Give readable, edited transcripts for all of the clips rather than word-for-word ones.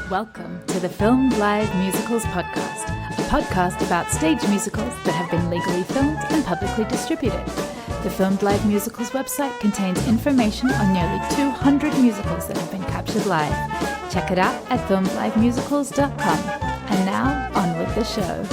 Welcome to the Filmed Live Musicals podcast, a podcast about stage musicals that have been legally filmed and publicly distributed. The Filmed Live Musicals website contains information on nearly 200 musicals that have been captured live. Check it out at filmedlivemusicals.com. And now, on with the show.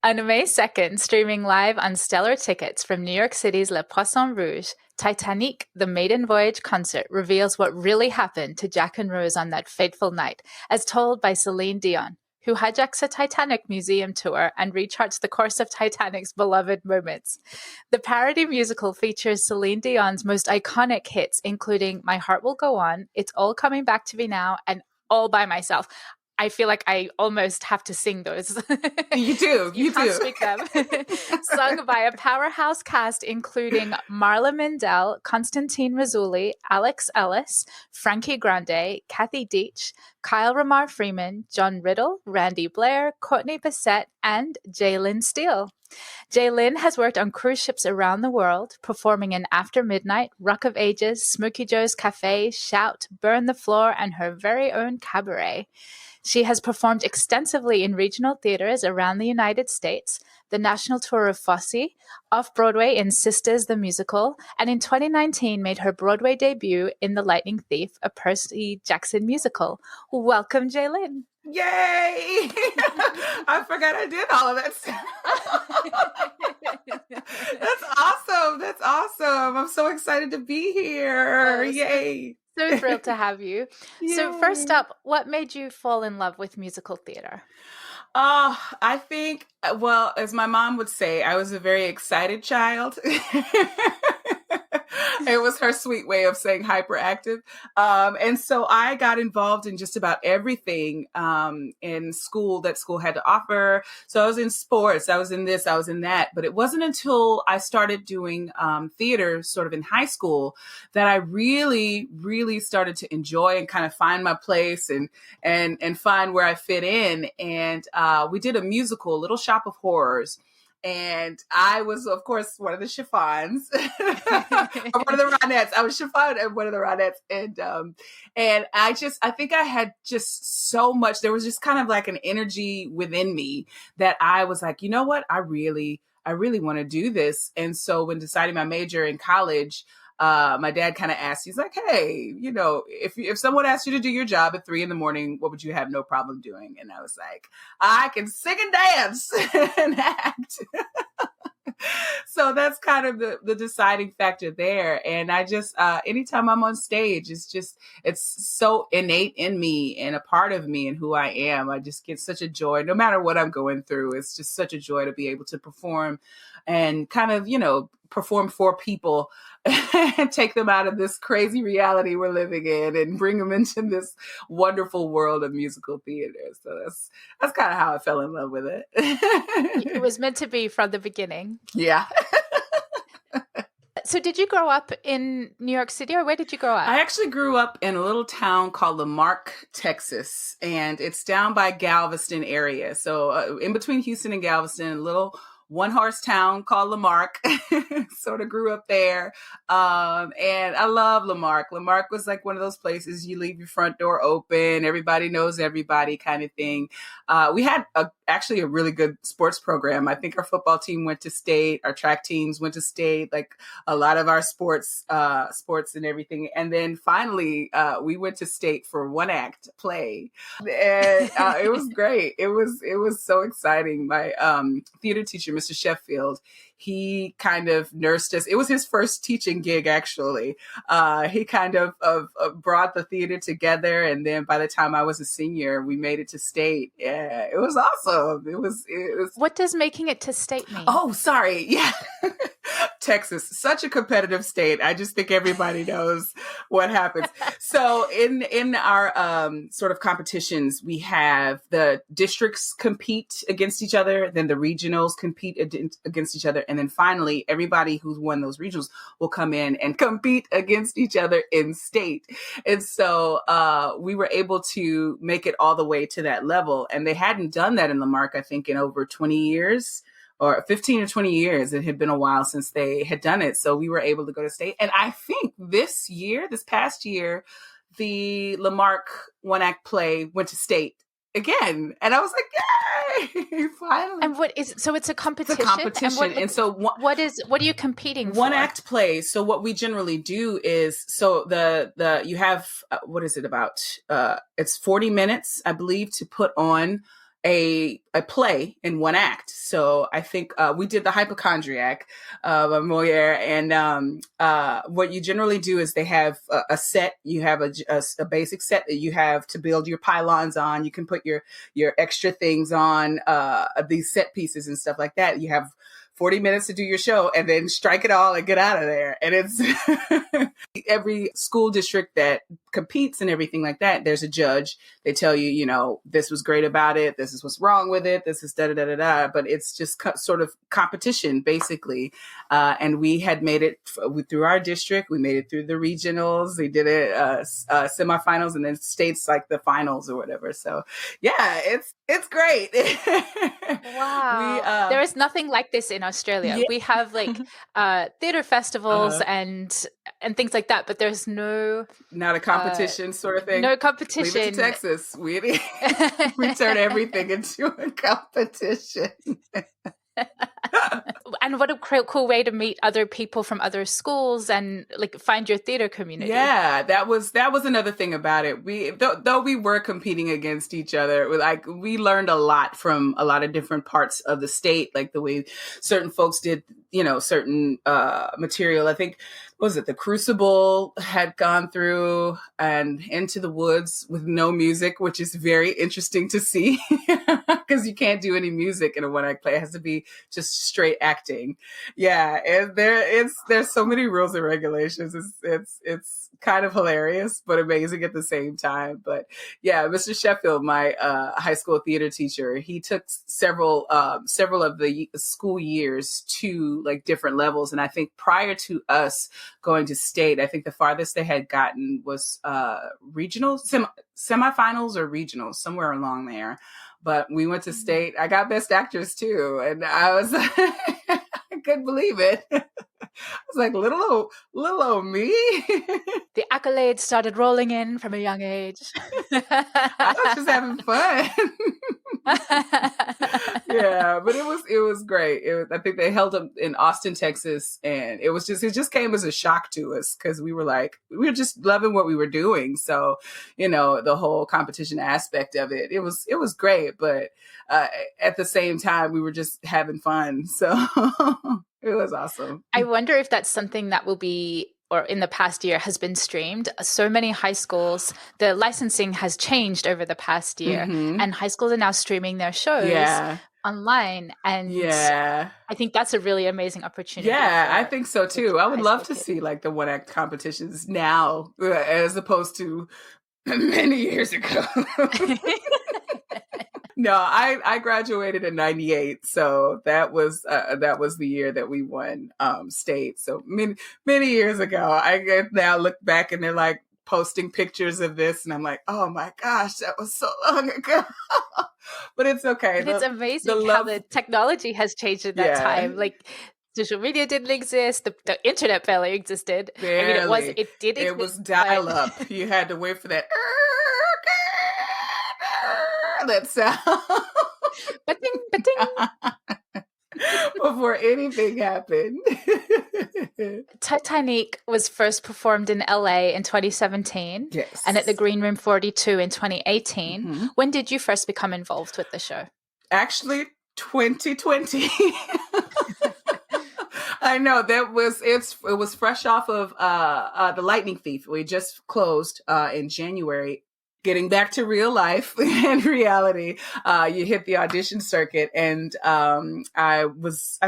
On May 2nd, streaming live on stellar tickets from New York City's Le Poisson Rouge, Titanique, the Maiden Voyage concert reveals what really happened to Jack and Rose on that fateful night, as told by Celine Dion, who hijacks a Titanic museum tour and recharts the course of Titanic's beloved moments. The parody musical features Celine Dion's most iconic hits, including My Heart Will Go On, It's All Coming Back to Me Now, and All By Myself. I feel like I almost have to sing those. You do. You can't speak them. Sung by a powerhouse cast including Marla Mindell, Constantine Rizzoli, Alex Ellis, Frankie Grande, Kathy Deitch, Kyle Ramar Freeman, John Riddle, Randy Blair, Courtney Bissett, and Jalynn Steele. Jalynn has worked on cruise ships around the world, performing in After Midnight, Rock of Ages, Smokey Joe's Cafe, Shout, Burn the Floor, and her very own cabaret. She has performed extensively in regional theaters around the United States, the national tour of Fosse, off-Broadway in Sistas the Musical, and in 2019 made her Broadway debut in The Lightning Thief, a Percy Jackson Musical. Welcome, Jalynn. Yay! I forgot I did all of that stuff. That's awesome. That's awesome. I'm so excited to be here. Yay. So thrilled to have you. Yay. So first up, what made you fall in love with musical theater? I think, well, as my mom would say, I was a very excited child. It was her sweet way of saying hyperactive. And so I got involved in just about everything in school that school had to offer. So I was in sports, I was in this, I was in that. But it wasn't until I started doing theater sort of in high school that I really, really started to enjoy and kind of find my place and find where I fit in. And we did a musical, Little Shop of Horrors. And I was, of course, one of the chiffons, or one of the Ronettes. I was chiffon and one of the Ronettes. And I think I had just so much, there was just kind of like an energy within me that I was like, you know what? I really want to do this. And so when deciding my major in college, my dad kind of asked, he's like, hey, you know, if someone asked you to do your job at 3 a.m, what would you have no problem doing? And I was like, I can sing and dance and act. So that's kind of the deciding factor there. And I just, anytime I'm on stage, it's so innate in me and a part of me and who I am. I just get such a joy, no matter what I'm going through. It's just such a joy to be able to perform and kind of, you know, perform for people and take them out of this crazy reality we're living in and bring them into this wonderful world of musical theater. So that's kind of how I fell in love with it. It was meant to be from the beginning. Yeah. So did you grow up in New York City, or where did you grow up? I actually grew up in a little town called Lamarck, Texas, and it's down by Galveston area. So in between Houston and Galveston, a little one-horse town called Lamarck. Sort of grew up there. And I love Lamarck. Lamarck was like one of those places you leave your front door open. Everybody knows everybody kind of thing. We had actually a really good sports program. I think our football team went to state. Our track teams went to state. Like a lot of our sports and everything. And then finally, we went to state for one act play. And it was great. It was so exciting. My theater teacher, Mr. Sheffield, he kind of nursed us. It was his first teaching gig, actually. He kind of brought the theater together. And then by the time I was a senior, we made it to state. Yeah, it was awesome. It was. What does making it to state mean? Oh, sorry. Yeah. Texas, such a competitive state. I just think everybody knows what happens. So in our sort of competitions, we have the districts compete against each other, then the regionals compete against each other, and then finally, everybody who's won those regionals will come in and compete against each other in state. And so we were able to make it all the way to that level. And they hadn't done that in Lamarck, I think, in over 20 years. or 15 or 20 years. It had been a while since they had done it. So we were able to go to state. And I think this past year, the Lamarck one act play went to state again. And I was like, yay, finally. And what is, so it's a competition? It's a competition. And so what are you competing for? One act plays. So what we generally do is, so you have, what is it about? It's 40 minutes, I believe, to put on a play in one act. So I think we did the Hypochondriac by Moliere, and what you generally do is they have a set. You have a basic set that you have to build your pylons on. You can put your extra things on, these set pieces and stuff like that. You have 40 minutes to do your show and then strike it all and get out of there. And it's every school district that competes and everything like that, there's a judge. They tell you, you know, this was great about it. This is what's wrong with it. This is da-da-da-da-da. But it's just sort of competition, basically. And we had made it through our district. We made it through the regionals. We did it semifinals, and then states like the finals or whatever. So, yeah, it's great. Wow. There is nothing like this in Australia. Yeah. We have like theater festivals and things like that, but there's not a competition sort of thing. No competition. Leave it to Texas. We turn everything into a competition. And what a cool way to meet other people from other schools and like find your theater community. Yeah, that was another thing about it. We though we were competing against each other, we learned a lot from a lot of different parts of the state, like the way certain folks did, you know, certain material. I think, what was it, The Crucible had gone through and Into the Woods with no music, which is very interesting to see because you can't do any music in a one-act play. It has to be just straight acting. Yeah, and there's so many rules and regulations. It's kind of hilarious, but amazing at the same time. But yeah, Mr. Sheffield, my high school theater teacher, he took several of the school years to like different levels. And I think prior to us going to state, I think the farthest they had gotten was regional, semifinals or regionals, somewhere along there. But we went to state. I got Best Actress too, and I was I couldn't believe it. I was like, little old me. The accolades started rolling in from a young age. I was just having fun. Yeah, but it was great. I think they held them in Austin, Texas, and it just came as a shock to us because we were just loving what we were doing. So, you know, the whole competition aspect of it, it was great, but at the same time, we were just having fun. So it was awesome. I wonder if that's something that will be, or in the past year has been streamed. So many high schools, the licensing has changed over the past year, and high schools are now streaming their shows online. And I think that's a really amazing opportunity. Yeah, I think so too. I would love to see like the one act competitions now as opposed to many years ago. No, I graduated in 98, so that was the year that we won state. So many years ago. I now look back and they're like posting pictures of this, and I'm like, oh my gosh, that was so long ago. But it's okay. It's amazing how the technology has changed at that time. Like, social media didn't exist. The internet barely existed. Barely. I mean, it did exist. It was dial up. You had to wait for that. That sound. Ba-ding, ba-ding. Before anything happened. Titanique was first performed in LA in 2017. Yes. And at the Green Room 42 in 2018. When did you first become involved with the show? Actually, 2020. I know it was fresh off of The Lightning Thief. We just closed in January. Getting back to real life and reality, you hit the audition circuit, and I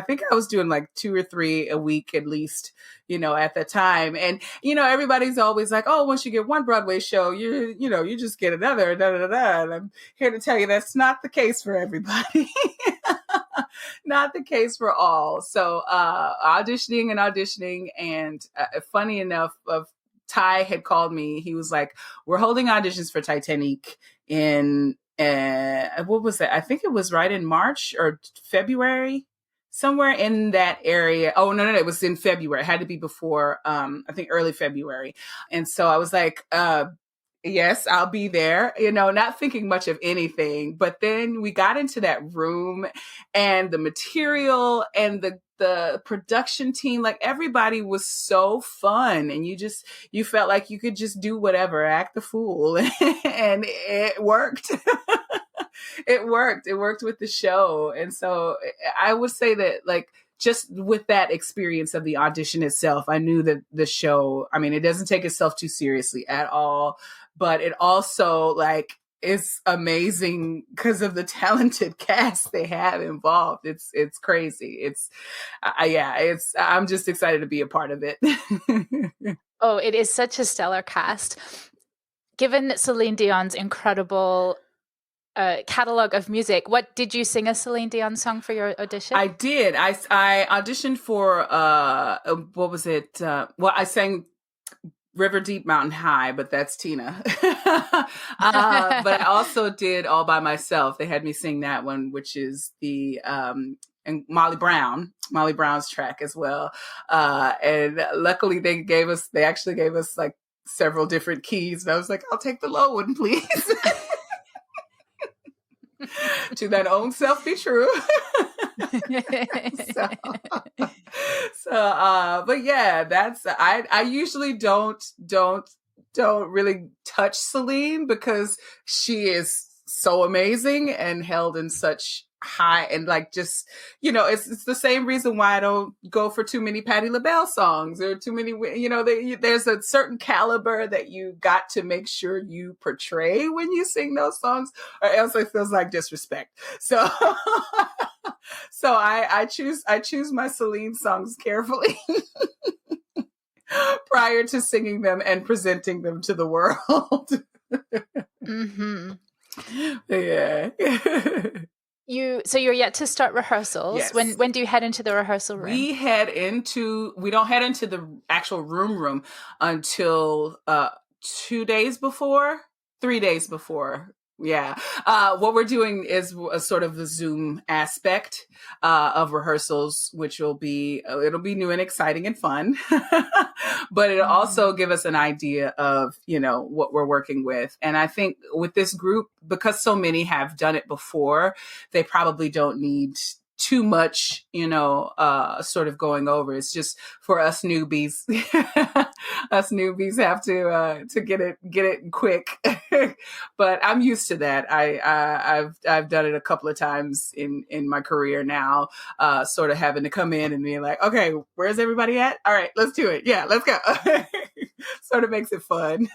think I was doing like 2 or 3 a week at least, you know, at the time. And you know, everybody's always like, "Oh, once you get one Broadway show, you just get another." Da, da, da, da. And I'm here to tell you that's not the case for everybody. Not the case for all. So auditioning, and funny enough, Ty had called me. He was like, we're holding auditions for Titanique in, what was that? I think it was right in March or February. somewhere in that area. Oh, no, it was in February. It had to be before, I think early February. And so I was like, yes, I'll be there, not thinking much of anything. But then we got into that room and the material and the production team, like everybody was so fun. And you felt like you could just do whatever, act the fool. And it worked. It worked with the show. And so I would say that, like, just with that experience of the audition itself, I knew that the show, I mean, it doesn't take itself too seriously at all, but it also, like, is amazing because of the talented cast they have involved. It's crazy. I'm just excited to be a part of it. Oh, it is such a stellar cast. Given Celine Dion's incredible catalog of music, what did you sing a Celine Dion song for your audition? I did. I auditioned for what was it? Well, I sang River Deep Mountain High, but that's Tina. But I also did All by Myself. They had me sing that one, which is the and Molly Brown's track as well. And luckily they actually gave us like several different keys, and I was like, I'll take the low one, please. To that own self be true. But yeah, that's I usually don't really touch Celine because she is so amazing and held in such high, and like, just, it's the same reason why I don't go for too many Patti LaBelle songs or too many, there's a certain caliber that you got to make sure you portray when you sing those songs, or else it feels like disrespect. So so I choose my Celine songs carefully prior to singing them and presenting them to the world. Mm-hmm. Yeah. So you're yet to start rehearsals. Yes. When do you head into the rehearsal room? We don't head into the actual room until 3 days before. Yeah. What we're doing is a sort of the Zoom aspect of rehearsals, which it'll be new and exciting and fun, but it'll also give us an idea of, what we're working with. And I think with this group, because so many have done it before, they probably don't need too much, sort of going over. It's just for us newbies. Us newbies have to get it quick. But I'm used to that. I've done it a couple of times in my career now, sort of having to come in and be like, okay, where's everybody at? All right, let's do it. Yeah, let's go. Sort of makes it fun.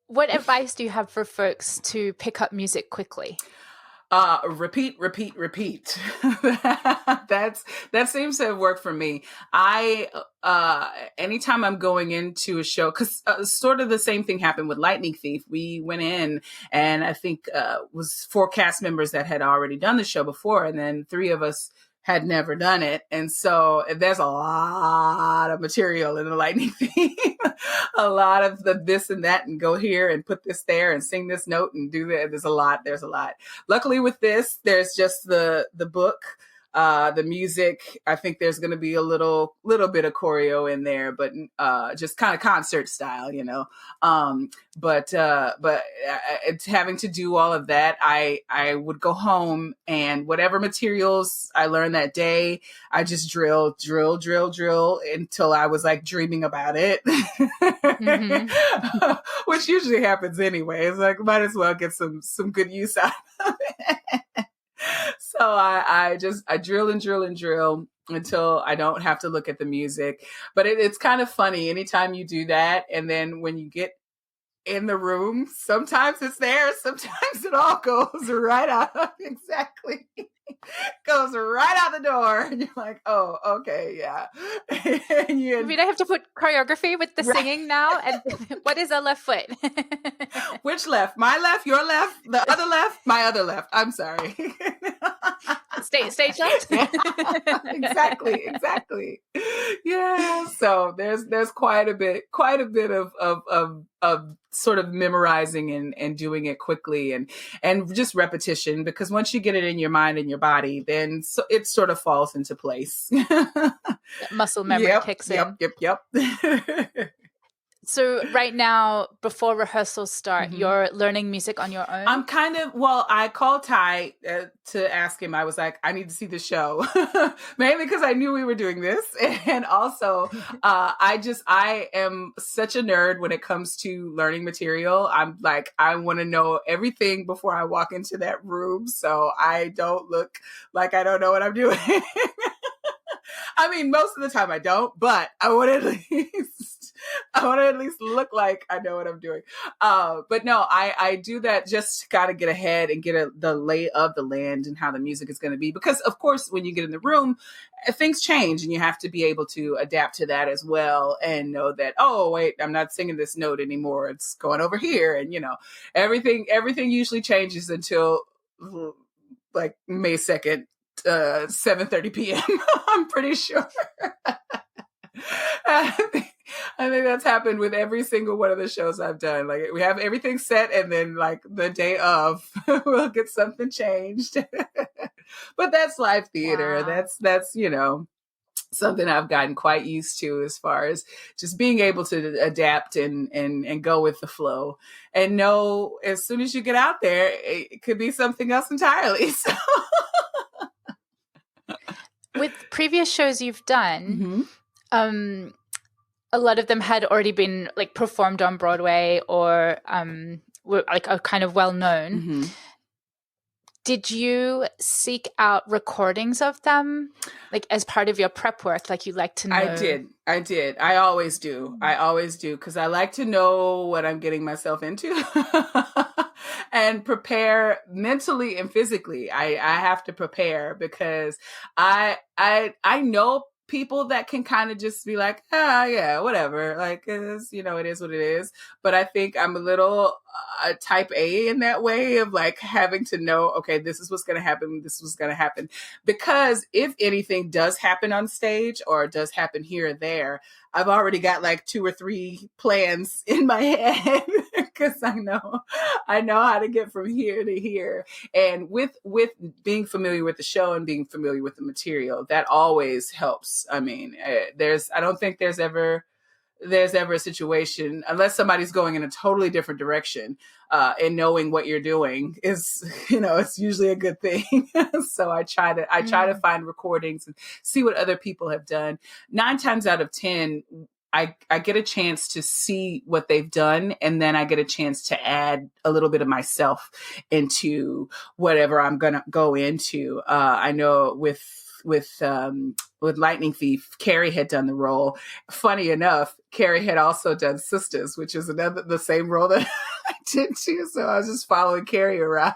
What advice do you have for folks to pick up music quickly? Repeat. That seems to have worked for me. Anytime I'm going into a show, cause sort of the same thing happened with Lightning Thief. We went in and I think, was 4 cast members that had already done the show before. And then 3 of us had never done it. And so there's a lot of material in the Lightning Theme, a lot of the this and that, and go here and put this there and sing this note and do that. There's a lot. Luckily with this, there's just the book, the music. I think there's going to be a little bit of choreo in there, but just kind of concert style, But it's having to do all of that. I would go home and whatever materials I learned that day, I just drill until I was like dreaming about it, mm-hmm. Which usually happens anyway. It's like, might as well get some good use out of it. So I drill until I don't have to look at the music. But it's kind of funny anytime you do that. And then when you get in the room, sometimes it's there, sometimes it all goes right out. Exactly. Goes right out the door. And you're like, oh, okay, yeah. I mean, I have to put choreography with the singing now. And what is a left foot? Which left? My left, your left, the other left, my other left. I'm sorry. Stage left. Yeah. Exactly. Yeah. So there's quite a bit of sort of memorizing and doing it quickly and just repetition, because once you get it in your mind and your body, then it sort of falls into place. Muscle memory kicks in. Yep. So right now, before rehearsals start, you're learning music on your own? I'm I called Ty to ask him. I was like, I need to see the show. Mainly because I knew we were doing this. And also, I am such a nerd when it comes to learning material. I'm like, I want to know everything before I walk into that room, so I don't look like I don't know what I'm doing. I mean, most of the time I don't, but I want to at least look like I know what I'm doing. But no, I do that just to kind of get ahead and get the lay of the land and how the music is going to be. Because of course, when you get in the room, things change and you have to be able to adapt to that as well and know that, oh, wait, I'm not singing this note anymore. It's going over here. And, everything usually changes until like May 2nd. 7:30 p.m. I'm pretty sure. I think that's happened with every single one of the shows I've done. Like, we have everything set, and then like the day of, we'll get something changed. But that's live theater. Wow. That's something I've gotten quite used to, as far as just being able to adapt and go with the flow, and know as soon as you get out there, it could be something else entirely. So. With previous shows you've done, a lot of them had already been like performed on Broadway or were like are kind of well known. Did you seek out recordings of them, like as part of your prep work? Like, you like to know? I did. I always do, because I like to know what I'm getting myself into. And prepare mentally and physically. I have to prepare, because I know people that can kind of just be like, yeah, whatever. Like, it is what it is. But I think I'm a little type A in that way, of like having to know, okay, this is what's going to happen. This was going to happen. Because if anything does happen on stage or does happen here or there, I've already got like 2 or 3 plans in my head, because I know how to get from here to here. And with being familiar with the show and being familiar with the material, that always helps. I mean, I don't think there's ever a situation, unless somebody's going in a totally different direction, and knowing what you're doing is, it's usually a good thing. So I try to find recordings and see what other people have done. 9 times out of 10, I get a chance to see what they've done, and then I get a chance to add a little bit of myself into whatever I'm going to go into. I know with Lightning Thief, Carrie had done the role. Funny enough, Carrie had also done Sistas, which is the same role that I did too. So I was just following Carrie around.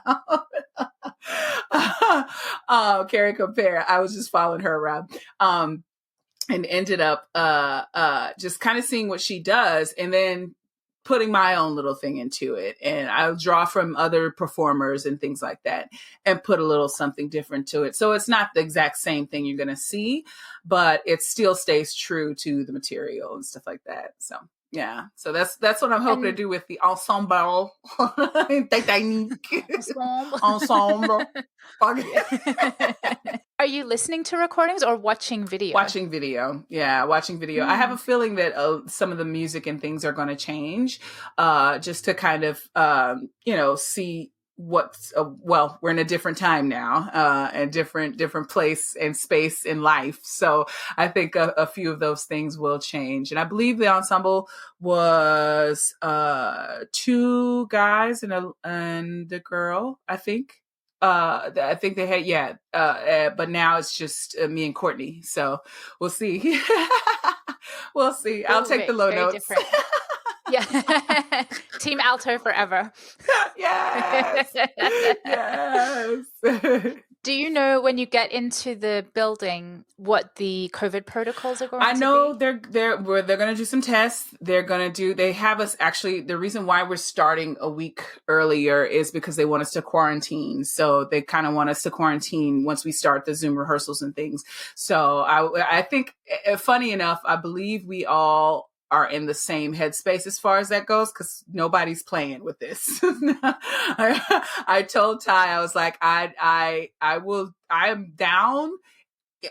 Carrie Compare. I was just following her around. And ended up just kind of seeing what she does, and then putting my own little thing into it. And I'll draw from other performers and things like that and put a little something different to it. So it's not the exact same thing you're going to see, but it still stays true to the material and stuff like that. So yeah. So that's what I'm hoping to do with the ensemble. Titanique. Ensemble. Are you listening to recordings or watching video? Watching video. Yeah, watching video. I have a feeling that some of the music and things are going to change, just to kind of, see what's, we're in a different time now, and different place and space in life. So I think a few of those things will change. And I believe the ensemble was 2 guys and a girl, I think. I think they had, but now it's just me and Courtney. So we'll see. We'll see. I'll take the low notes. Different. Yeah. Team alto forever. Yes. Yes. Do you know when you get into the building what the COVID protocols are going to be? I know they're going to do some tests. They have us actually. The reason why we're starting a week earlier is because they want us to quarantine. So they kind of want us to quarantine once we start the Zoom rehearsals and things. So I think, funny enough, I believe we all are in the same headspace as far as that goes, because nobody's playing with this. I told Ty, I was like, I am down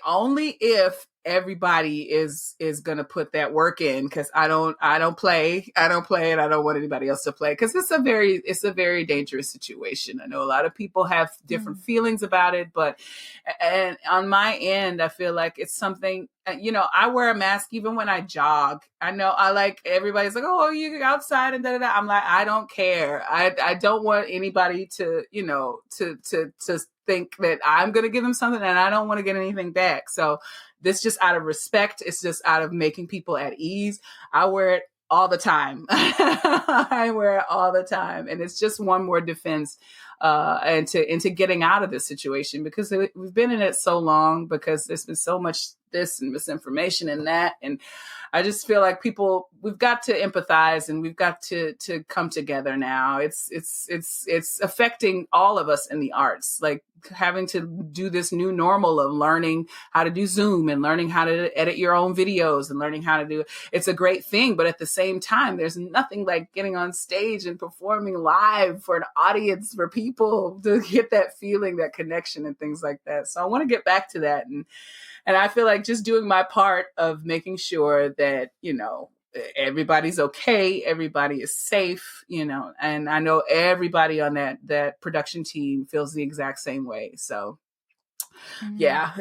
only if everybody is gonna put that work in, because I don't play, and I don't want anybody else to play, because it's a very dangerous situation. I know a lot of people have different feelings about it, but and on my end, I feel like it's something, I wear a mask even when I jog. I know everybody's like, oh, you outside and da. I'm like, I don't care. I don't want anybody to to think that I'm going to give them something, and I don't want to get anything back. So this just out of respect. It's just out of making people at ease. I wear it all the time. I wear it all the time. And it's just one more defense into getting out of this situation, because we've been in it so long, because there's been so much this and misinformation and that. And I just feel like we've got to empathize, and we've got to come together now. It's affecting all of us in the arts, like having to do this new normal of learning how to do Zoom and learning how to edit your own videos and learning how to do it's a great thing. But at the same time, there's nothing like getting on stage and performing live for an audience, for people to get that feeling, that connection and things like that. So I want to get back to that. And I feel like just doing my part of making sure that, everybody's okay, everybody is safe, and I know everybody on that production team feels the exact same way. So, yeah.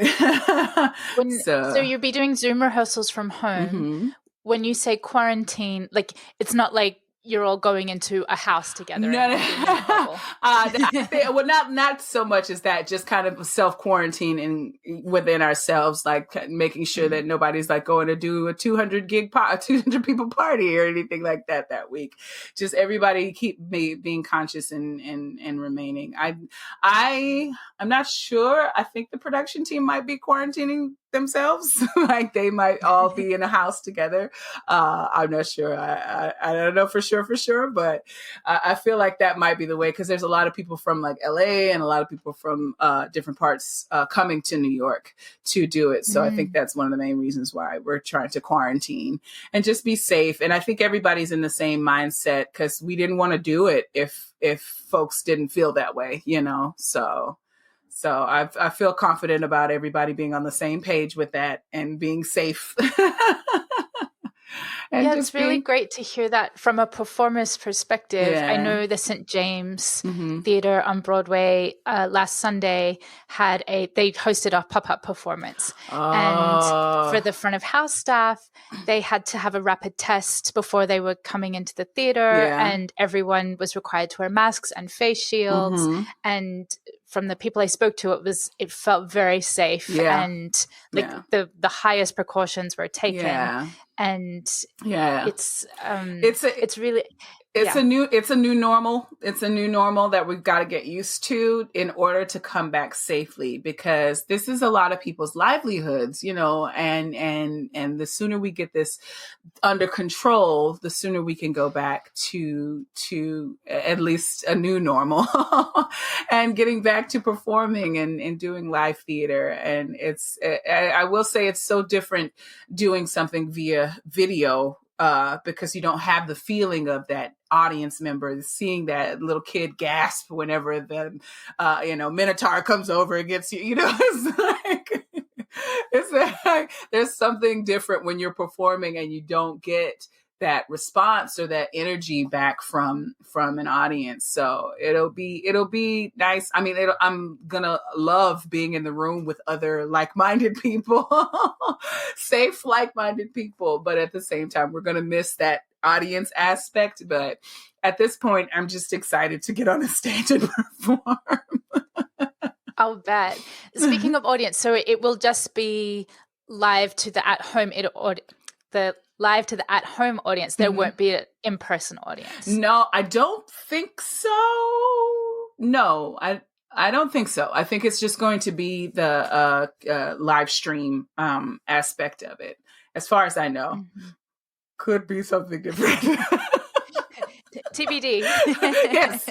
So you'll be doing Zoom rehearsals from home. Mm-hmm. When you say quarantine, like, it's not like you're all going into a house together. No. Well, not so much as that, just kind of self-quarantine within ourselves, like making sure that nobody's like going to do a 200 people party or anything like that week. Just everybody keep being conscious and remaining. I'm not sure. I think the production team might be quarantining themselves. Like they might all be in a house together. I'm not sure. I don't know for sure, but I feel like that might be the way, because there's a lot of people from like LA and a lot of people from different parts coming to New York to do it. So I think that's one of the main reasons why we're trying to quarantine and just be safe. And I think everybody's in the same mindset, because we didn't want to do it if folks didn't feel that way, So I feel confident about everybody being on the same page with that and being safe. It's really great to hear that from a performer's perspective. I know the St. James Theatre on Broadway last Sunday they hosted a pop-up performance. And for the front of house staff, they had to have a rapid test before they were coming into the theatre, and everyone was required to wear masks and face shields. And from the people I spoke to, it felt very safe, and the highest precautions were taken. And it's really a new normal. It's a new normal that we've got to get used to in order to come back safely, because this is a lot of people's livelihoods, and the sooner we get this under control, the sooner we can go back to at least a new normal and getting back to performing and doing live theater. And I will say it's so different doing something via video, because you don't have the feeling of that audience member seeing that little kid gasp whenever the Minotaur comes over and gets you. It's like there's something different when you're performing and you don't get that response or that energy back from an audience. So it'll be nice. I mean, I'm gonna love being in the room with other like-minded people, safe, like-minded people. But at the same time, we're gonna miss that audience aspect. But at this point, I'm just excited to get on the stage and perform. I'll bet. Speaking of audience, so it will just be live to the at-home audience. There won't be an in-person audience. No, I don't think so. No, I don't think so. I think it's just going to be the live stream aspect of it, as far as I know. Mm-hmm. Could be something different. TBD.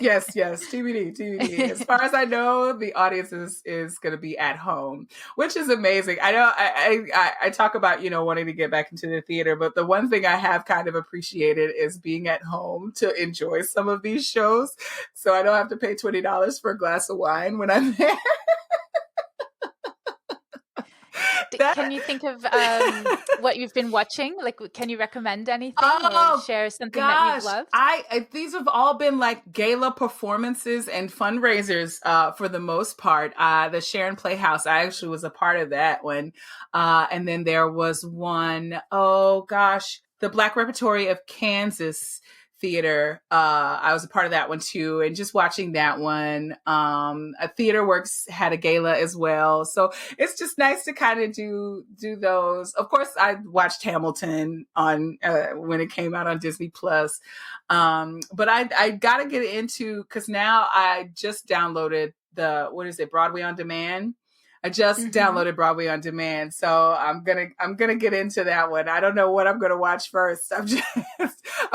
yes. TBD. As far as I know, the audience is going to be at home, which is amazing. I know I talk about, wanting to get back into the theater, but the one thing I have kind of appreciated is being at home to enjoy some of these shows. So I don't have to pay $20 for a glass of wine when I'm there. Can you think of what you've been watching? Like, can you recommend anything or share something that you've loved? These have all been like gala performances and fundraisers for the most part. The Sharon Playhouse, I actually was a part of that one. And then there was one, the Black Repertory of Kansas Theater. I was a part of that one too, and just watching that one. A Theater Works had a gala as well, so it's just nice to kind of do those. Of course, I watched Hamilton on when it came out on Disney Plus, but I got to get into, because now I just downloaded Broadway on Demand. I just downloaded Broadway on Demand, so I'm gonna get into that one. I don't know what I'm gonna watch first. I'm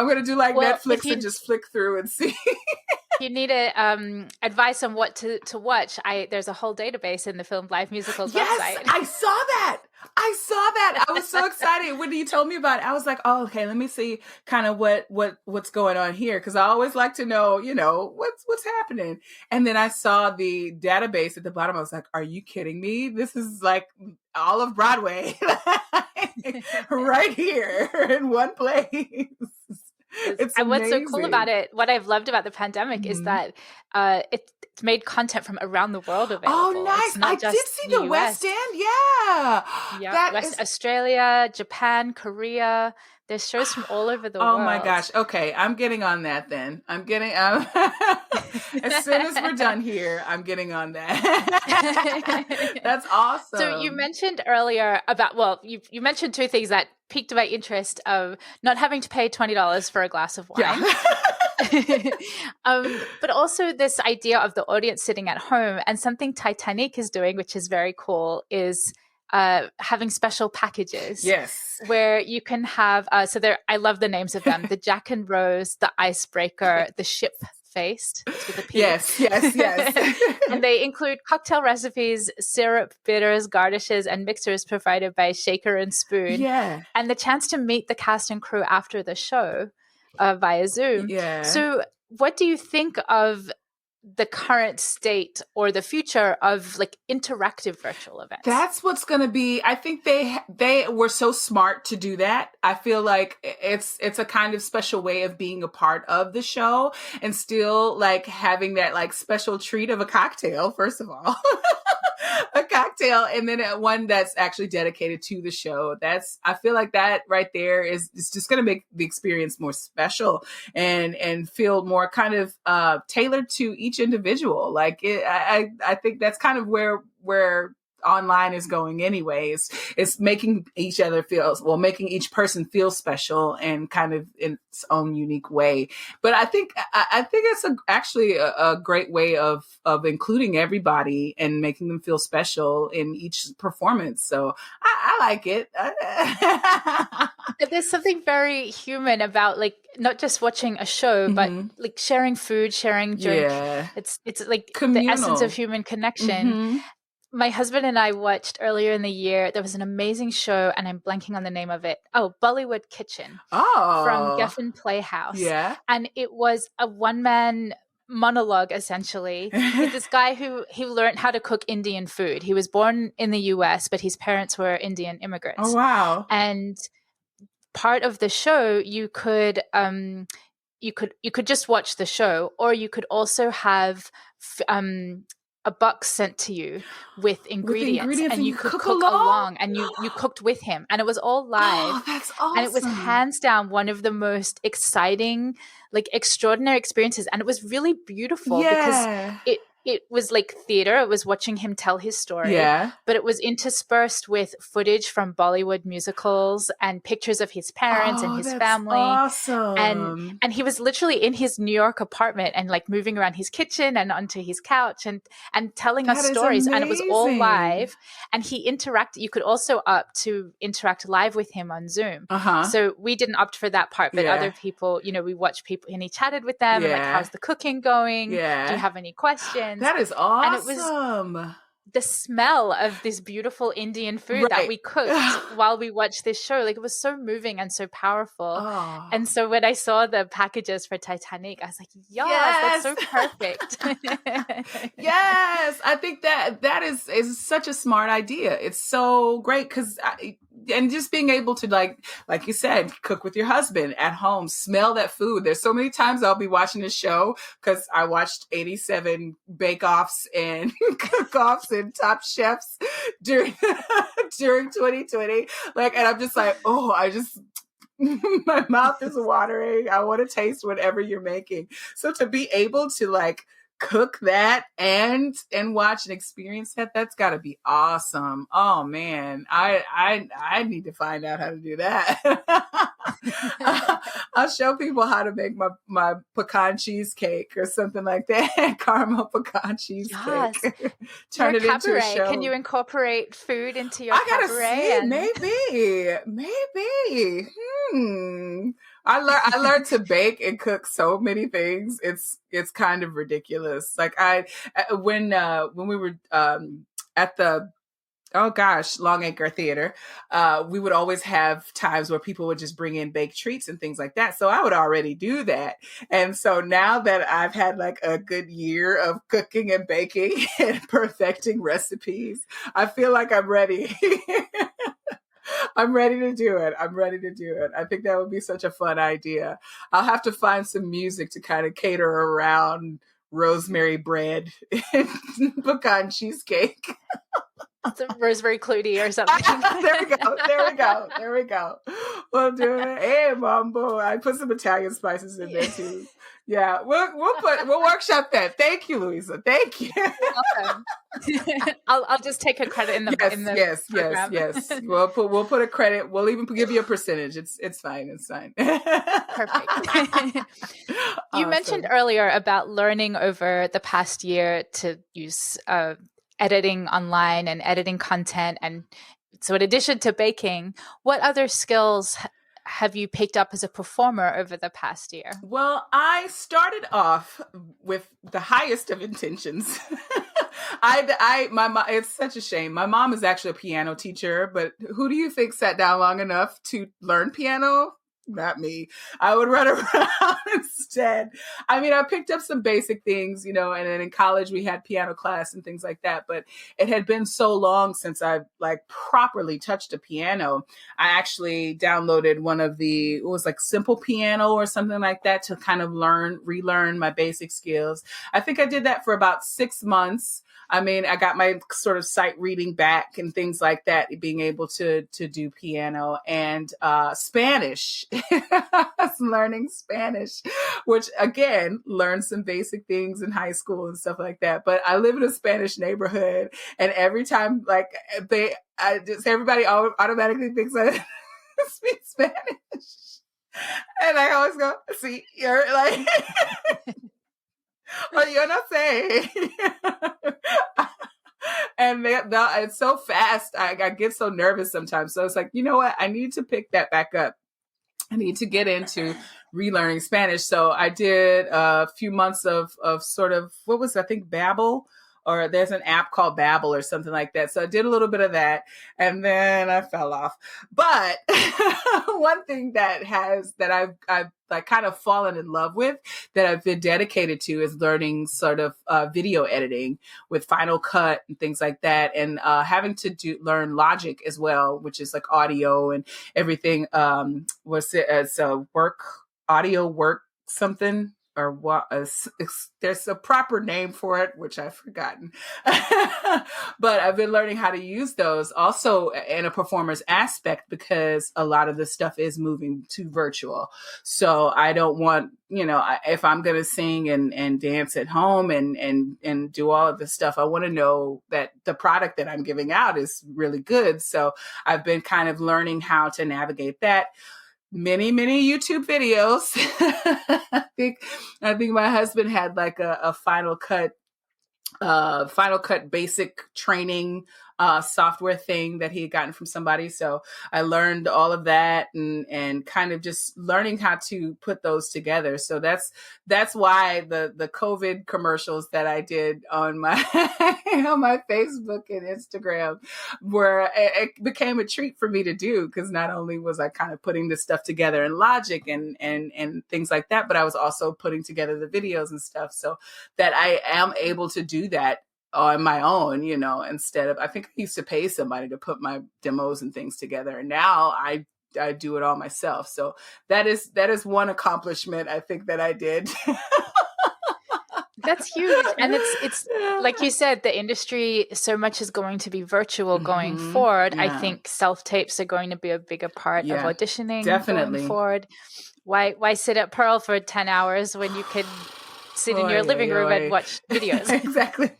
gonna do like Netflix and just flick through and see. If you need advice on what to watch, there's a whole database in the Film Live Musicals website. I saw that. I was so excited when you told me about it. I was like, oh, okay, let me see kind of what's going on here, because I always like to know, what's happening. And then I saw the database at the bottom. I was like, are you kidding me? This is like all of Broadway right here in one place. And what's so cool about it, what I've loved about the pandemic is that it's made content from around the world available. Oh, nice. I did see the West End. Yeah. Australia, Japan, Korea. There's shows from all over the world. Oh my gosh. Okay. I'm getting on that then. As soon as we're done here, I'm getting on that. That's awesome. So you mentioned earlier about, you mentioned two things that piqued my interest of not having to pay $20 for a glass of wine. Yeah. But also this idea of the audience sitting at home, and something Titanique is doing, which is very cool, is having special packages. Yes. Where you can have, I love the names of them, the Jack and Rose, the Icebreaker, the Ship Faced with a P. Yes. And they include cocktail recipes, syrup, bitters, garnishes, and mixers provided by Shaker and Spoon. Yeah. And the chance to meet the cast and crew after the show via Zoom. Yeah. So what do you think of the current state or the future of like interactive virtual events? That's what's going to be. I think they were so smart to do that. I feel like it's a kind of special way of being a part of the show and still like having that like special treat of a cocktail, first of all. A cocktail, and then one that's actually dedicated to the show. I feel like that right there is just going to make the experience more special and feel more kind of tailored to each individual. Like I think that's kind of where online is going anyways. It's making each making each person feel special and kind of in its own unique way. But I think it's actually a great way of including everybody and making them feel special in each performance. So I like it. There's something very human about like not just watching a show, but like sharing food, sharing drink. Yeah. It's like communal. The essence of human connection. My husband and I watched earlier in the year, there was an amazing show, and I'm blanking on the name of it. Oh, Bollywood Kitchen from Geffen Playhouse. Yeah. And it was a one-man monologue, essentially, with this guy who learned how to cook Indian food. He was born in the US, but his parents were Indian immigrants. Oh, wow. And part of the show, you could just watch the show, or you could also have a box sent to you with ingredients and you could cook along, and you cooked with him, and it was all live. Oh, that's awesome. And it was hands down one of the most exciting, like extraordinary experiences, and it was really beautiful because it was like theater. It was watching him tell his story. Yeah. But it was interspersed with footage from Bollywood musicals and pictures of his parents and his that's family. awesome. And he was literally in his New York apartment and like moving around his kitchen and onto his couch and telling us stories. And it was all live. And he interacted. You could also opt to interact live with him on Zoom. So we didn't opt for that part, but other people, you know, we watched people and he chatted with them and like, how's the cooking going? Do you have any questions? That is awesome. And it was the smell of this beautiful Indian food that we cooked while we watched this show. Like, it was so moving and so powerful. And so when I saw the packages for Titanique, I was like, yes, that's so perfect. Yes. I think that is such a smart idea. It's so great because and just being able to like you said, cook with your husband at home, smell that food. There's so many times I'll be watching this show because I watched 87 bake-offs and cook-offs and Top Chefs during 2020. Like, and I'm just like, my mouth is watering. I want to taste whatever you're making. So to be able to like cook that and watch and experience that's got to be awesome. Oh man, I need to find out how to do that. I'll show people how to make my pecan cheesecake or something like that. Caramel pecan cheesecake. Yes. Turn it into a show. Can you incorporate food into your cabaret? See, maybe. I learned to bake and cook so many things. It's kind of ridiculous. Like when we were at the Longacre Theater, we would always have times where people would just bring in baked treats and things like that. So I would already do that. And so now that I've had like a good year of cooking and baking and perfecting recipes, I feel like I'm ready. I'm ready to do it. I think that would be such a fun idea. I'll have to find some music to kind of cater around rosemary bread and pecan cheesecake. Some rosemary clootie or something. There we go. We'll do it. Hey, Mambo. I put some Italian spices in there too. Yeah, we'll workshop that. Thank you, Luisa. Thank you. Welcome. I'll just take a credit in the program. Yes. We'll put a credit. We'll even give you a percentage. It's fine. Perfect. You mentioned earlier about learning over the past year to use editing online and editing content. And so in addition to baking, what other skills have you picked up as a performer over the past year? Well, I started off with the highest of intentions. My mom, it's such a shame. My mom is actually a piano teacher, but who do you think sat down long enough to learn piano? Not me. I would run around instead. I mean, I picked up some basic things, and then in college we had piano class and things like that, but it had been so long since I've like properly touched a piano. I actually downloaded one of it was like Simple Piano or something like that to kind of relearn my basic skills. I think I did that for about 6 months. I mean, I got my sort of sight reading back and things like that, being able to do piano and Spanish. Learning Spanish, which again, learned some basic things in high school and stuff like that. But I live in a Spanish neighborhood, and every time like everybody automatically thinks I speak Spanish. And I always go, see, you're like... Or you're not saying. And it's so fast. I get so nervous sometimes. So it's like, you know what? I need to pick that back up. I need to get into relearning Spanish. So I did a few months of sort of, what was it? I think Babbel, or there's an app called Babbel or something like that. So I did a little bit of that, and then I fell off. But one thing that I've like kind of fallen in love with, that I've been dedicated to, is learning sort of video editing with Final Cut and things like that, and having to learn Logic as well, which is like audio and everything. It's a audio work something. there's a proper name for it, which I've forgotten. But I've been learning how to use those also in a performer's aspect, because a lot of the stuff is moving to virtual. So I don't want, if I'm going to sing and dance at home and do all of this stuff, I want to know that the product that I'm giving out is really good. So I've been kind of learning how to navigate that. Many YouTube videos. I think my husband had like a Final Cut basic training software thing that he had gotten from somebody. So I learned all of that and kind of just learning how to put those together. So that's why the COVID commercials that I did on my on my Facebook and Instagram it became a treat for me to do, because not only was I kind of putting this stuff together in Logic and things like that, but I was also putting together the videos and stuff, so that I am able to do that on my own, instead of, I think I used to pay somebody to put my demos and things together. And now I do it all myself. So that is one accomplishment I think that I did. That's huge. And it's like you said, the industry, so much is going to be virtual going forward. Yeah. I think self-tapes are going to be a bigger part of auditioning going forward. Why sit at Pearl for 10 hours when you could sit in your living room and watch videos? Exactly.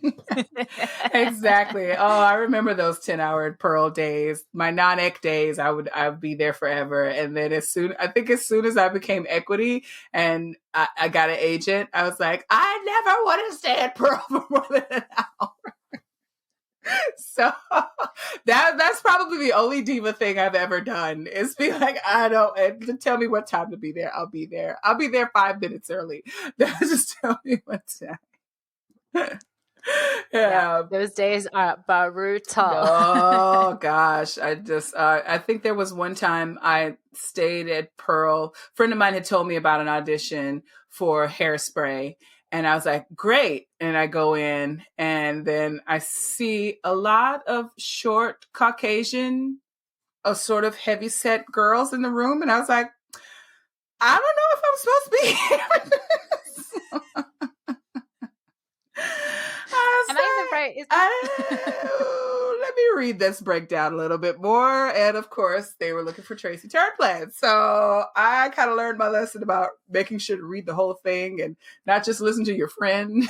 Exactly. Oh, I remember those 10-hour Pearl days, my non-ec days. I would be there forever. And then as soon as I became equity and I got an agent, I was like, I never want to stay at Pearl for more than an hour. So that's probably the only diva thing I've ever done, is be like, tell me what time to be there. I'll be there. I'll be there 5 minutes early. Just tell me what time. Yeah. Those days are brutal. Oh gosh. I think there was one time I stayed at Pearl. A friend of mine had told me about an audition for Hairspray. And I was like, great. And I go in, and then I see a lot of short Caucasian, sort of heavyset girls in the room. And I was like, I don't know if I'm supposed to be here. Am I in the right? Let me read this breakdown a little bit more. And of course, they were looking for Tracy Turnplan. So I kind of learned my lesson about making sure to read the whole thing and not just listen to your friend.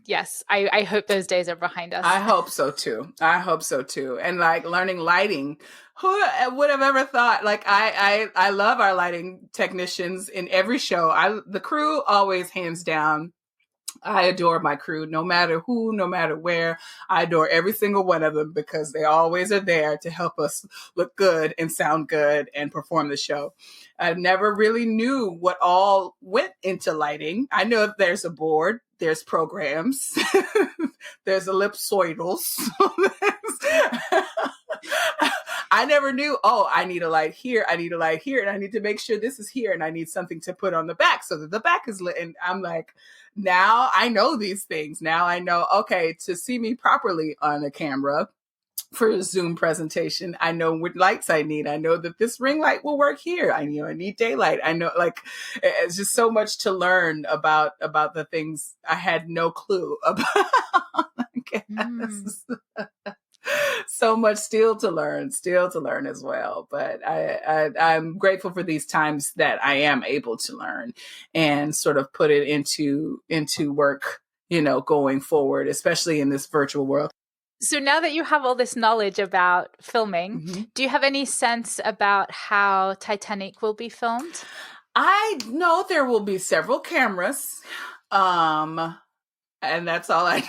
Yes, I hope those days are behind us. I hope so too. And like learning lighting. Who would have ever thought? Like I love our lighting technicians in every show. The crew always, hands down, I adore my crew, no matter who, no matter where. I adore every single one of them, because they always are there to help us look good and sound good and perform the show. I never really knew what all went into lighting. I know if there's a board, there's programs, there's ellipsoidals. I never knew, I need a light here, I need a light here, and I need to make sure this is here, and I need something to put on the back so that the back is lit. And I'm like, now I know these things. Now I know, okay, to see me properly on a camera for a Zoom presentation, I know what lights I need. I know that this ring light will work here. I need daylight. I know, like, it's just so much to learn about the things I had no clue about. So much still to learn as well. But I'm grateful for these times that I am able to learn and sort of put it into work, going forward, especially in this virtual world. So now that you have all this knowledge about filming, do you have any sense about how Titanique will be filmed? I know there will be several cameras, and that's all I know.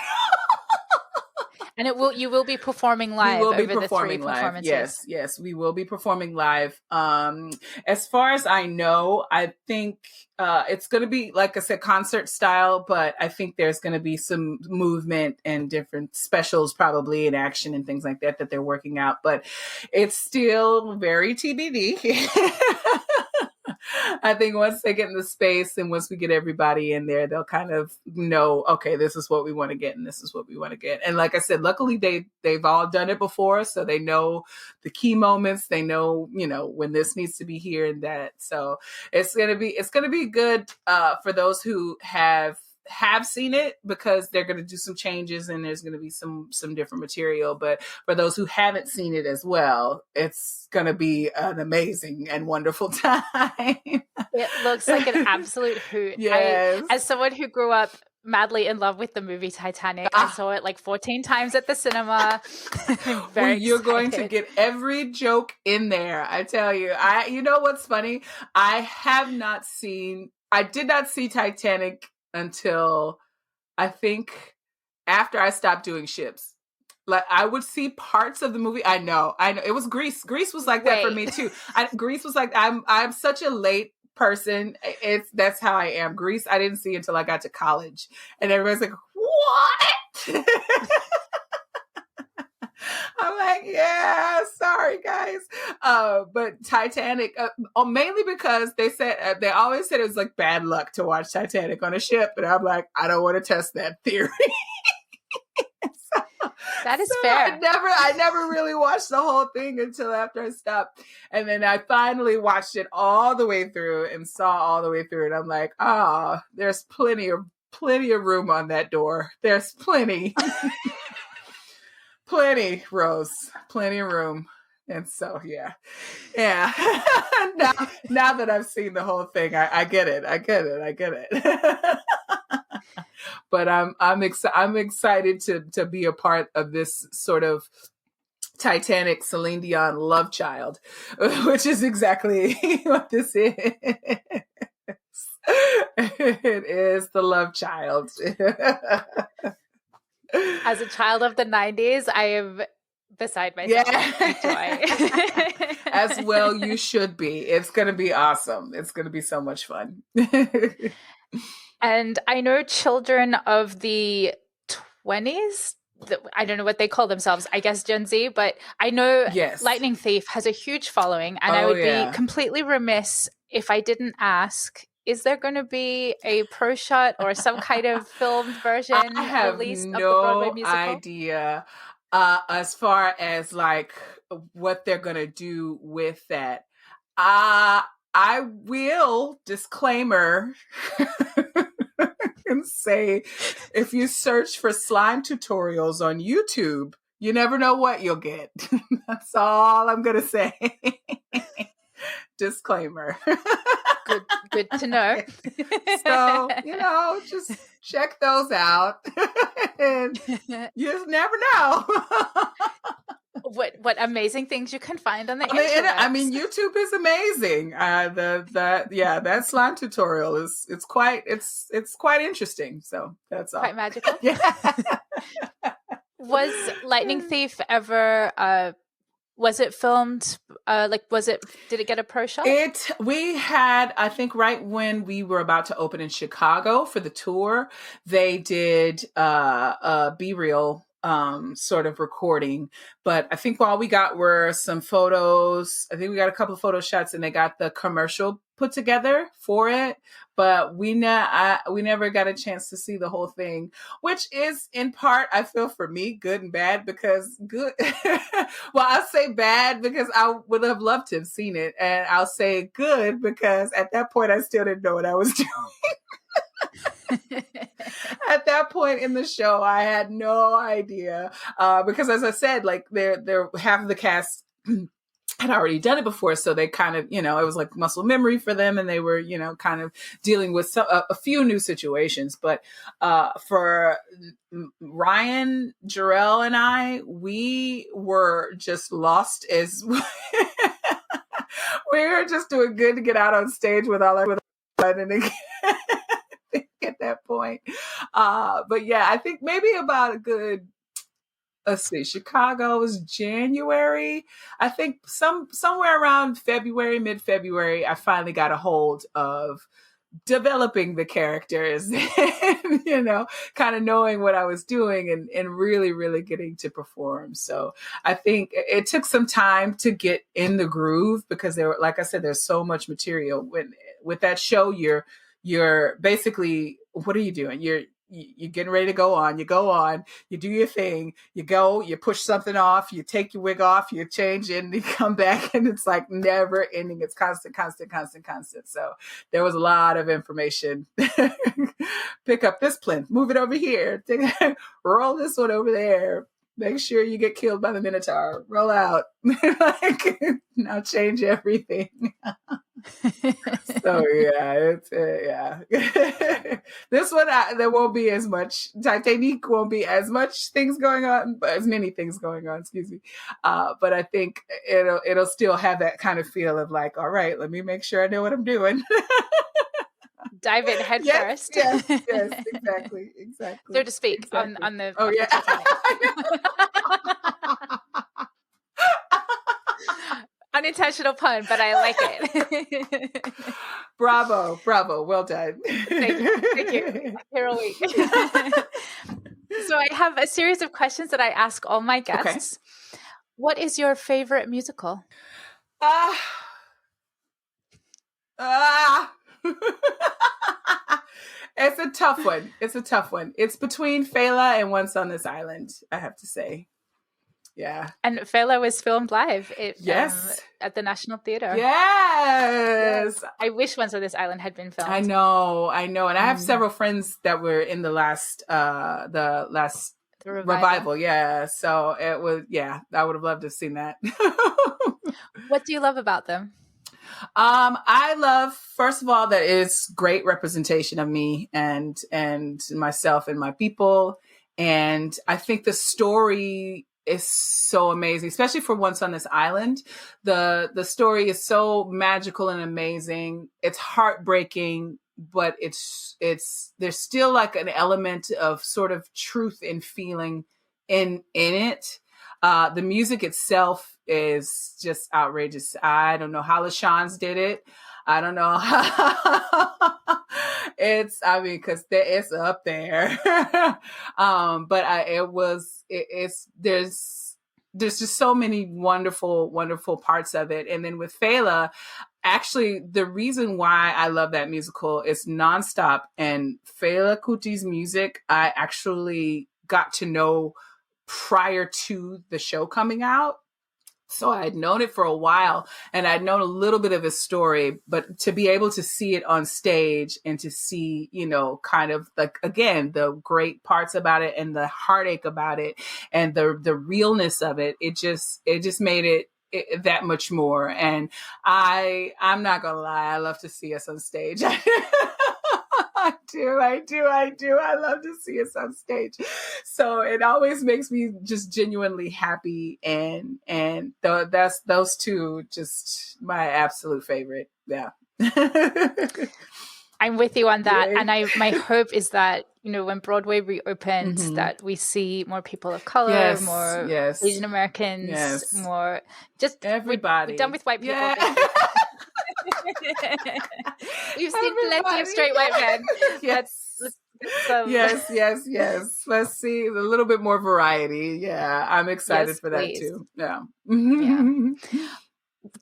And you will be performing live over the 3 performances. Yes, we will be performing live. As far as I know, I think it's going to be, like I said, concert style, but I think there's going to be some movement and different specials probably in action and things like that they're working out. But it's still very TBD. I think once they get in the space and once we get everybody in there, they'll kind of know, okay, this is what we want to get and this is what we want to get. And like I said, luckily they've all done it before, so they know the key moments. They know, when this needs to be here and that. So it's gonna be good for those who have seen it, because they're going to do some changes and there's going to be some different material. But for those who haven't seen it as well, it's going to be an amazing and wonderful time. It looks like an absolute hoot. Yes. As someone who grew up madly in love with the movie Titanic, I saw it like 14 times at the cinema. You're going to get every joke in there. I tell you. You know what's funny? I did not see Titanic until I think after I stopped doing ships. Like, I would see parts of the movie. I know. It was Grease. Grease was like that for me too. Grease was like, I'm such a late person. That's how I am. Grease, I didn't see until I got to college. And everybody's like, what? I'm like, yeah, sorry guys. But Titanic, mainly because they always said it was like bad luck to watch Titanic on a ship. And I'm like, I don't want to test that theory. That is fair. I never really watched the whole thing until after I stopped. And then I finally watched it all the way through and saw all the way through. And I'm like, there's plenty of room on that door. There's plenty. Plenty, Rose. Plenty of room. And so, yeah. now that I've seen the whole thing, I get it. But I'm excited to be a part of this sort of Titanic Celine Dion love child, which is exactly what this is. It is the love child. As a child of the 90s, I am beside myself with joy. As well you should be. It's going to be awesome. It's going to be so much fun. And I know children of the 20s, I don't know what they call themselves, I guess Gen Z, but I know Lightning Thief has a huge following, and I would be completely remiss if I didn't ask, is there going to be a pro shot or some kind of filmed version released of the Broadway musical? I have no idea as far as like what they're going to do with that. I will, disclaimer, and say, if you search for slime tutorials on YouTube, you never know what you'll get. That's all I'm going to say. Disclaimer. Good to know. So, just check those out. And you just never know. What amazing things you can find on the internet. YouTube is amazing. That slime tutorial it's quite interesting. So that's all. Quite magical. Yeah. Was Lightning Thief ever was it filmed? Did it get a pro shot? We had, I think, right when we were about to open in Chicago for the tour, they did a Be Real sort of recording. But I think all we got were some photos. I think we got a couple of photo shots, and they got the commercial put together for it. But we never got a chance to see the whole thing, which is in part, I feel, for me, good and bad. Because good, well, I'll say bad because I would have loved to have seen it, and I'll say good because at that point I still didn't know what I was doing. At that point in the show, I had no idea because, as I said, like they're half of the cast had already done it before, so they kind of, it was like muscle memory for them, and they were, kind of dealing with a few new situations. But for Ryan, Jarrell, and I, we were just lost as we were just doing good to get out on stage with all our and at that point. But yeah, I think maybe about a good, let's see, Chicago was January. I think somewhere around February, mid-February, I finally got a hold of developing the characters and, kind of knowing what I was doing and really, really getting to perform. So I think it took some time to get in the groove because there were, like I said, there's so much material. with that show, you're basically, what are you doing? You're getting ready to go on. You go on, you do your thing, you go, you push something off, you take your wig off, you change it, and you come back, and it's like never ending. It's constant, constant, constant, constant. So there was a lot of information. Pick up this plinth, move it over here, roll this one over there. Make sure you get killed by the Minotaur. Roll out. Like, now change everything. So yeah, it's this one there won't be as much. Titanique won't be as much things going on, but as many things going on. Excuse me. But I think it'll still have that kind of feel of like, all right, let me make sure I know what I'm doing. Dive in head first. Yes, exactly. So to speak, exactly. on the unintentional pun, but I like it. Bravo, well done. Thank you. Here a week. So I have a series of questions that I ask all my guests. Okay. What is your favorite musical? It's a tough one. It's between Fela and Once on This Island, I have to say. Yeah. And Fela was filmed live at the National Theatre. Yes. I wish Once on This Island had been filmed. I know. And I have several friends that were in the revival. Yeah. So it was, I would have loved to have seen that. What do you love about them? I love, first of all, that it's great representation of me and myself and my people. And I think the story is so amazing, especially for Once on This Island. The story is so magical and amazing. It's heartbreaking, but it's there's still like an element of sort of truth and feeling in it. The music itself is just outrageous. I don't know how LaShawn's did it. I don't know how because it's up there. But there's just so many wonderful, wonderful parts of it. And then with Fela, actually, the reason why I love that musical is nonstop. And Fela Kuti's music, I actually got to know prior to the show coming out. So I had known it for a while and I'd known a little bit of his story, but to be able to see it on stage and to see, kind of like, again, the great parts about it and the heartache about it and the realness of it, it just made it that much more. And I'm not going to lie. I love to see us on stage. I do. I love to see us on stage. So it always makes me just genuinely happy. And that's those two, just my absolute favorite. Yeah. I'm with you on that. Yay. And my hope is that, when Broadway reopens, that we see more people of color, more Asian Americans, more just everybody. We're done with white people. Yeah. We've seen plenty of straight white men. Yes. Yes. Let's see a little bit more variety. Yeah, I'm excited for that too. Yeah.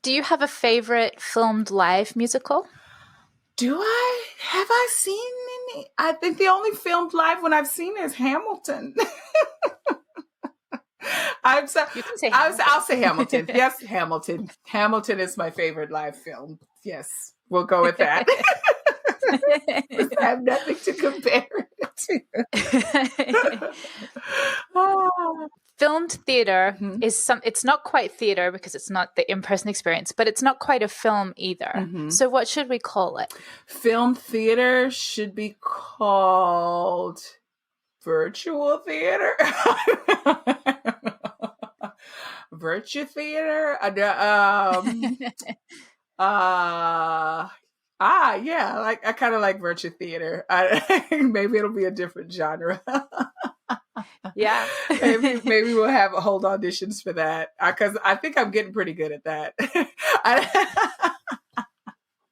Do you have a favorite filmed live musical? Do I? Have I seen any? I think the only filmed live one I've seen is Hamilton. I'll say Hamilton. Yes, Hamilton. Hamilton is my favorite live film. Yes, we'll go with that. I have nothing to compare it to. Filmed theater is it's not quite theater because it's not the in-person experience, but it's not quite a film either. So what should we call it? Film theater should be called virtual theater. Virtue theater. I kind of like virtue theater. Maybe it'll be a different genre. Yeah. maybe we'll hold auditions for that because I think I'm getting pretty good at that.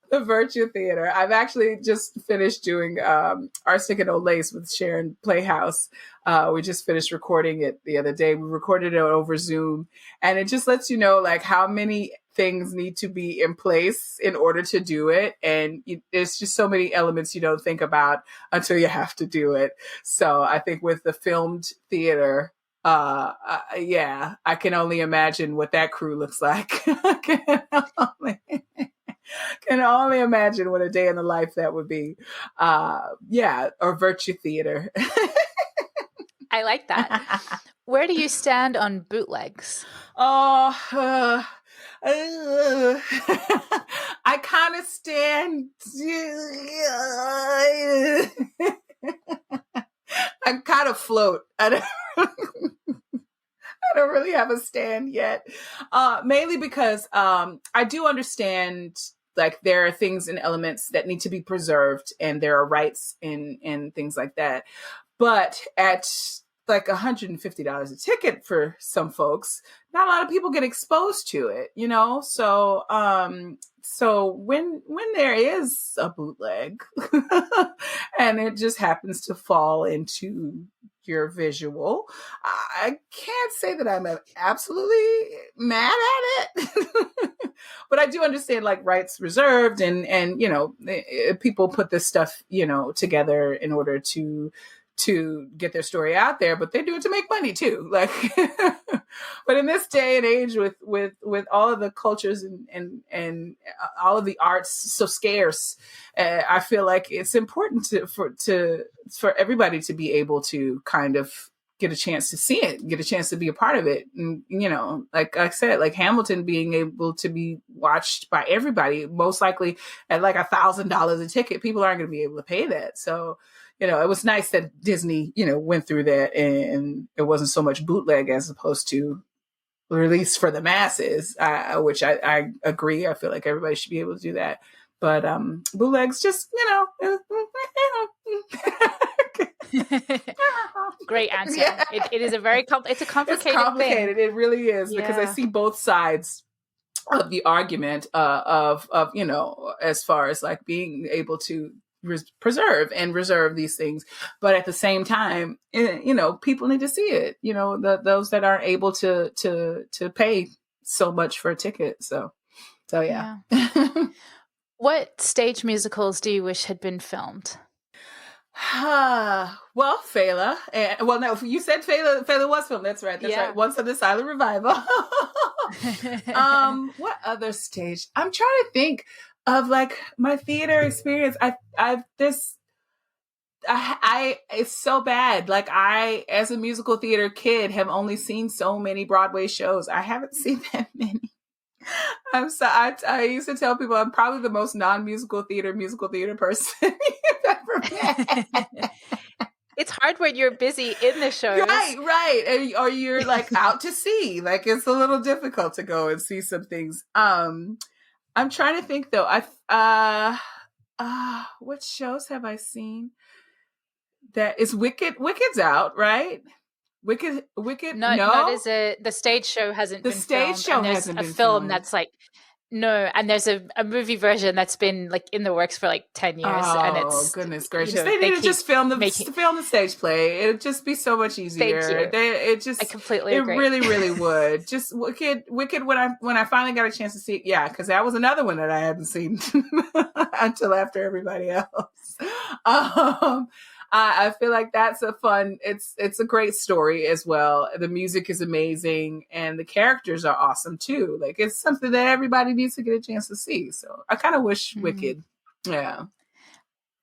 The virtue theater. I've actually just finished doing Arsenic and Old Lace with Sharon Playhouse. We just finished recording it the other day. We recorded it over Zoom, and it just lets you know like how many things need to be in place in order to do it. And there's just so many elements you don't think about until you have to do it. So I think with the filmed theater, yeah, I can only imagine what that crew looks like. Can only imagine what a day in the life that would be. Yeah, or Virtue Theater. I like that. Where do you stand on bootlegs? Oh, I kind of stand. I kind of float. I don't really have a stand yet. Mainly because I do understand, like, there are things and elements that need to be preserved, and there are rights and things like that. But at like $150 a ticket for some folks, not a lot of people get exposed to it, you know? So, so when there is a bootleg and it just happens to fall into your visual, I can't say that I'm absolutely mad at it. But I do understand, like, rights reserved and you know, people put this stuff, you know, together in order to get their story out there, but they do it to make money too. Like, but in this day and age, with all of the cultures and all of the arts so scarce, I feel like it's important for everybody to be able to kind of get a chance to see it, get a chance to be a part of it. And, you know, like I said, like Hamilton being able to be watched by everybody, most likely at like $1,000 a ticket, people aren't going to be able to pay that. So, you know, it was nice that Disney, you know, went through that and it wasn't so much bootleg as opposed to release for the masses, which I agree. I feel like everybody should be able to do that. But bootlegs just, you know. Great answer. Yeah. It is a very it's a complicated It's complicated. thing. It really is, because I see both sides of the argument of you know, as far as like being able to preserve and reserve these things, but at the same time, you know, people need to see it. You know, those that aren't able to pay so much for a ticket. So yeah. What stage musicals do you wish had been filmed? Well, Fela. Well, no, you said Fela was filmed. That's right. That's right. Once on the Silent Revival. What other stage? I'm trying to think of like my theater experience. It's so bad. Like, I, as a musical theater kid, have only seen so many Broadway shows. I haven't seen that many. I used to tell people I'm probably the most musical theater person you've ever met. It's hard when you're busy in the shows. Right. Or you're like out to sea. Like, it's a little difficult to go and see some things. I'm trying to think though. What shows have I seen? That is Wicked. Wicked's out, right? Wicked. No, the stage show hasn't been filmed. The stage show hasn't been filmed. There's a film that's like, no, and there's a movie version that's been like in the works for like 10 years. And it's, goodness gracious. They need to just film the stage play. It'd just be so much easier. I completely agree. It really, really would. Just Wicked when I finally got a chance to see it. Yeah, because that was another one that I hadn't seen until after everybody else. I feel like that's it's a great story as well. The music is amazing and the characters are awesome too. Like, it's something that everybody needs to get a chance to see. So I kind of wish Wicked. Yeah.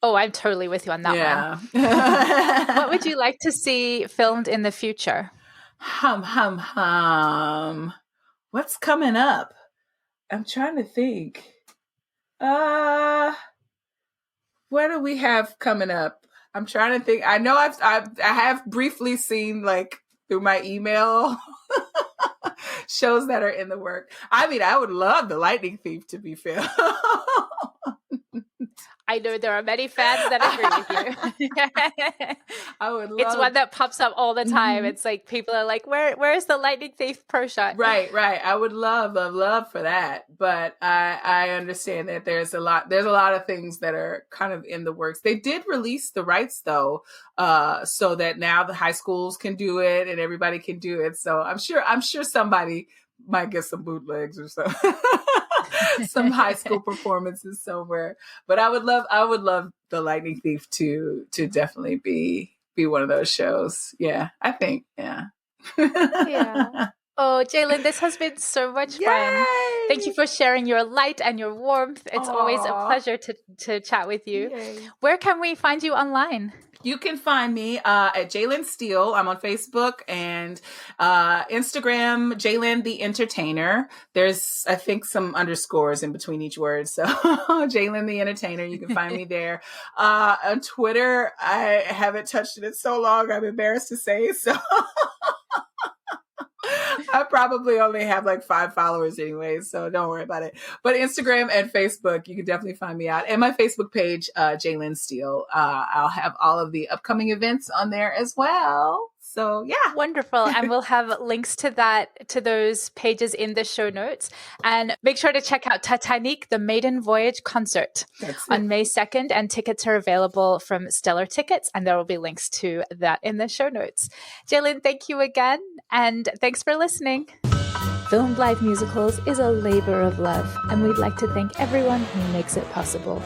Oh, I'm totally with you on that one. What would you like to see filmed in the future? What's coming up? I'm trying to think. What do we have coming up? I'm trying to think. I know I have briefly seen, like, through my email shows that are in the work. I mean, I would love The Lightning Thief to be filmed. I know there are many fans that agree with you. I would love. It's one that pops up all the time. Mm-hmm. It's like people are like, "Where's the Lightning Thief pro shot?" Right. I would love for that, but I understand that there's a lot of things that are kind of in the works. They did release the rights though, so that now the high schools can do it and everybody can do it. So I'm sure somebody might get some bootlegs or so. Some high school performances somewhere. But I would love The Lightning Thief to definitely be one of those shows. Yeah, I think. Yeah. Yeah. Oh, Jalynn, this has been so much fun. Thank you for sharing your light and your warmth. It's always a pleasure to chat with you. Yay. Where can we find you online? You can find me at Jalynn Steele. I'm on Facebook and Instagram, Jalynn the Entertainer. There's, I think, some underscores in between each word. So Jalynn the Entertainer, you can find me there. On Twitter, I haven't touched it in so long, I'm embarrassed to say. So I probably only have like 5 followers anyway, so don't worry about it. But Instagram and Facebook, you can definitely find me out. And my Facebook page, Jalynn Steele. I'll have all of the upcoming events on there as well. So yeah. Wonderful. And we'll have links to those pages in the show notes. And make sure to check out Titanique, the Maiden Voyage concert on May 2nd. And tickets are available from Stellar Tickets. And there will be links to that in the show notes. Jalynn, thank you again. And thanks for listening. Filmed Live Musicals is a labor of love. And we'd like to thank everyone who makes it possible.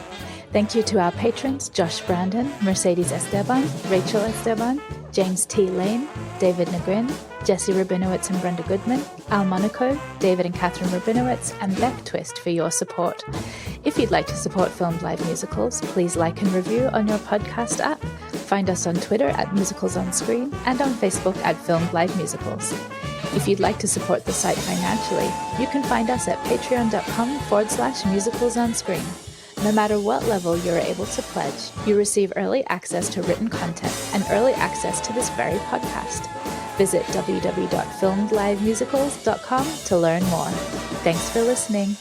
Thank you to our patrons, Josh Brandon, Mercedes Esteban, Rachel Esteban, James T. Lane, David Negrin, Jesse Rabinowitz and Brenda Goodman, Al Monaco, David and Catherine Rabinowitz, and Beck Twist for your support. If you'd like to support Filmed Live Musicals, please like and review on your podcast app. Find us on Twitter at Musicals on Screen and on Facebook at Filmed Live Musicals. If you'd like to support the site financially, you can find us at patreon.com/musicals on screen. No matter what level you're able to pledge, you receive early access to written content and early access to this very podcast. Visit www.filmedlivemusicals.com to learn more. Thanks for listening.